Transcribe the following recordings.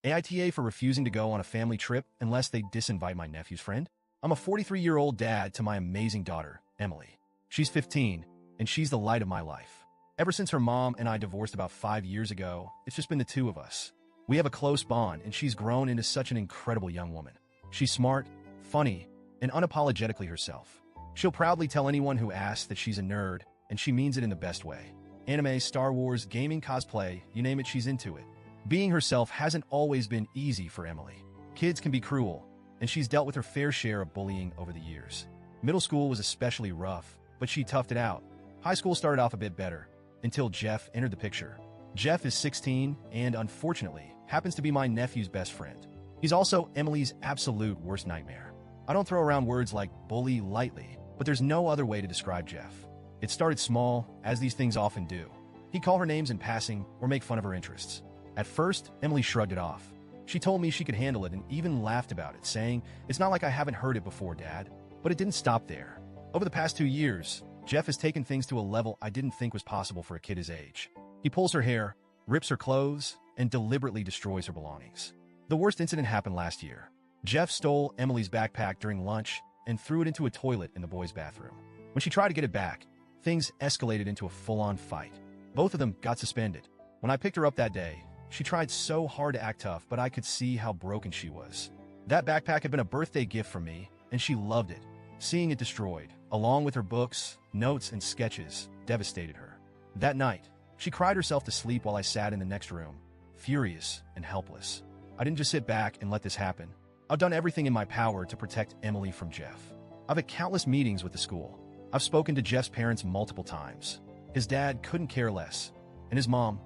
AITA for refusing to go on a family trip unless they disinvite my nephew's friend? I'm a 43-year-old dad to my amazing daughter, Emily. She's 15, and she's the light of my life. Ever since her mom and I divorced about 5 years ago, it's just been the two of us. We have a close bond, and she's grown into such an incredible young woman. She's smart, funny, and unapologetically herself. She'll proudly tell anyone who asks that she's a nerd, and she means it in the best way. Anime, Star Wars, gaming, cosplay, you name it, she's into it. Being herself hasn't always been easy for Emily. Kids can be cruel, and she's dealt with her fair share of bullying over the years. Middle school was especially rough, but she toughed it out. High school started off a bit better, until Jeff entered the picture. Jeff is 16 and, unfortunately, happens to be my nephew's best friend. He's also Emily's absolute worst nightmare. I don't throw around words like bully lightly, but there's no other way to describe Jeff. It started small, as these things often do. He'd call her names in passing or make fun of her interests. At first, Emily shrugged it off. She told me she could handle it and even laughed about it, saying, "It's not like I haven't heard it before, Dad." But it didn't stop there. Over the past 2 years, Jeff has taken things to a level I didn't think was possible for a kid his age. He pulls her hair, rips her clothes, and deliberately destroys her belongings. The worst incident happened last year. Jeff stole Emily's backpack during lunch and threw it into a toilet in the boys' bathroom. When she tried to get it back, things escalated into a full-on fight. Both of them got suspended. When I picked her up that day, she tried so hard to act tough, but I could see how broken she was. That backpack had been a birthday gift from me, and she loved it. Seeing it destroyed, along with her books, notes, and sketches, devastated her. That night, she cried herself to sleep while I sat in the next room, furious and helpless. I didn't just sit back and let this happen. I've done everything in my power to protect Emily from Jeff. I've had countless meetings with the school. I've spoken to Jeff's parents multiple times. His dad couldn't care less. And his mom,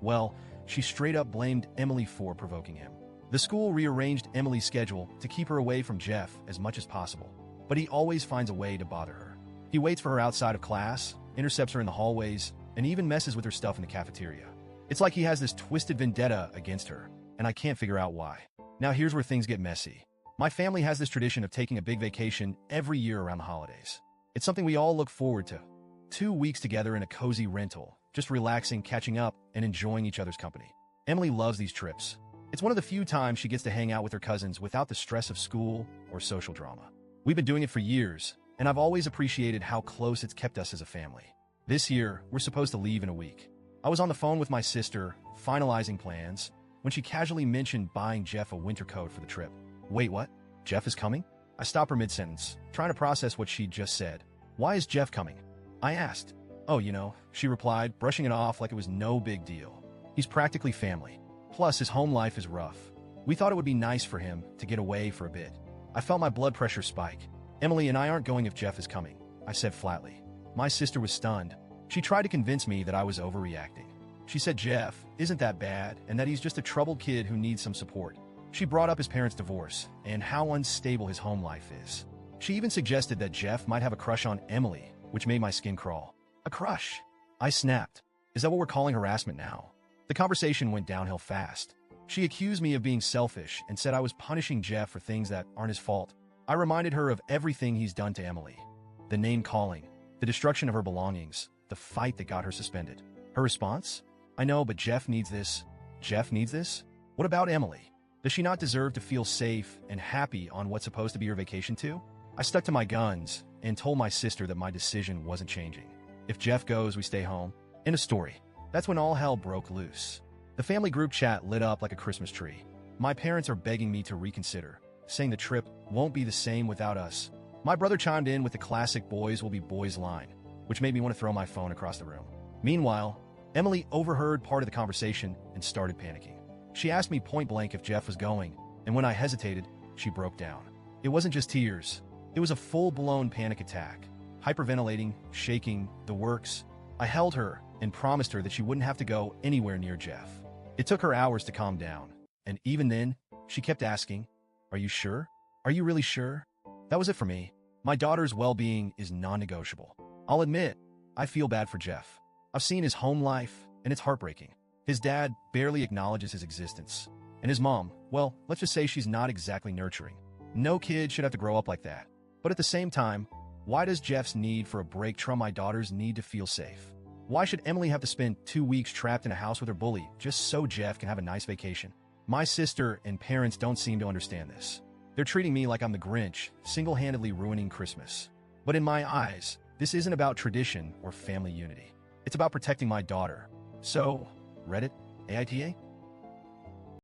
well, she straight up blamed Emily for provoking him. The school rearranged Emily's schedule to keep her away from Jeff as much as possible. But he always finds a way to bother her. He waits for her outside of class, intercepts her in the hallways, and even messes with her stuff in the cafeteria. It's like he has this twisted vendetta against her, and I can't figure out why. Now here's where things get messy. My family has this tradition of taking a big vacation every year around the holidays. It's something we all look forward to. 2 weeks together in a cozy rental, just relaxing, catching up, and enjoying each other's company. Emily loves these trips. It's one of the few times she gets to hang out with her cousins without the stress of school or social drama. We've been doing it for years, and I've always appreciated how close it's kept us as a family. This year, we're supposed to leave in a week. I was on the phone with my sister, finalizing plans, when she casually mentioned buying Jeff a winter coat for the trip. Wait, what? Jeff is coming? I stopped her mid-sentence, trying to process what she'd just said. Why is Jeff coming? I asked. Oh, she replied, brushing it off like it was no big deal. He's practically family. Plus, his home life is rough. We thought it would be nice for him to get away for a bit. I felt my blood pressure spike. Emily and I aren't going if Jeff is coming, I said flatly. My sister was stunned. She tried to convince me that I was overreacting. She said Jeff isn't that bad and that he's just a troubled kid who needs some support. She brought up his parents' divorce and how unstable his home life is. She even suggested that Jeff might have a crush on Emily, which made my skin crawl. A crush? I snapped. Is that what we're calling harassment now? The conversation went downhill fast. She accused me of being selfish and said I was punishing Jeff for things that aren't his fault. I reminded her of everything he's done to Emily. The name-calling, the destruction of her belongings, the fight that got her suspended. Her response? I know, but Jeff needs this. Jeff needs this? What about Emily? Does she not deserve to feel safe and happy on what's supposed to be her vacation too? I stuck to my guns and told my sister that my decision wasn't changing. If Jeff goes, we stay home. End of story. That's when all hell broke loose. The family group chat lit up like a Christmas tree. My parents are begging me to reconsider, saying the trip won't be the same without us. My brother chimed in with the classic boys will be boys line, which made me want to throw my phone across the room. Meanwhile, Emily overheard part of the conversation and started panicking. She asked me point blank if Jeff was going, and when I hesitated, she broke down. It wasn't just tears. It was a full-blown panic attack. Hyperventilating, shaking, the works. I held her and promised her that she wouldn't have to go anywhere near Jeff. It took her hours to calm down, and even then, she kept asking, "Are you sure? Are you really sure?" That was it for me. My daughter's well-being is non-negotiable. I'll admit, I feel bad for Jeff. I've seen his home life, and it's heartbreaking. His dad barely acknowledges his existence. And his mom, well, let's just say she's not exactly nurturing. No kid should have to grow up like that. But at the same time, why does Jeff's need for a break trump my daughter's need to feel safe? Why should Emily have to spend 2 weeks trapped in a house with her bully just so Jeff can have a nice vacation? My sister and parents don't seem to understand this. They're treating me like I'm the Grinch, single-handedly ruining Christmas. But in my eyes, this isn't about tradition or family unity. It's about protecting my daughter. So, Reddit, AITA?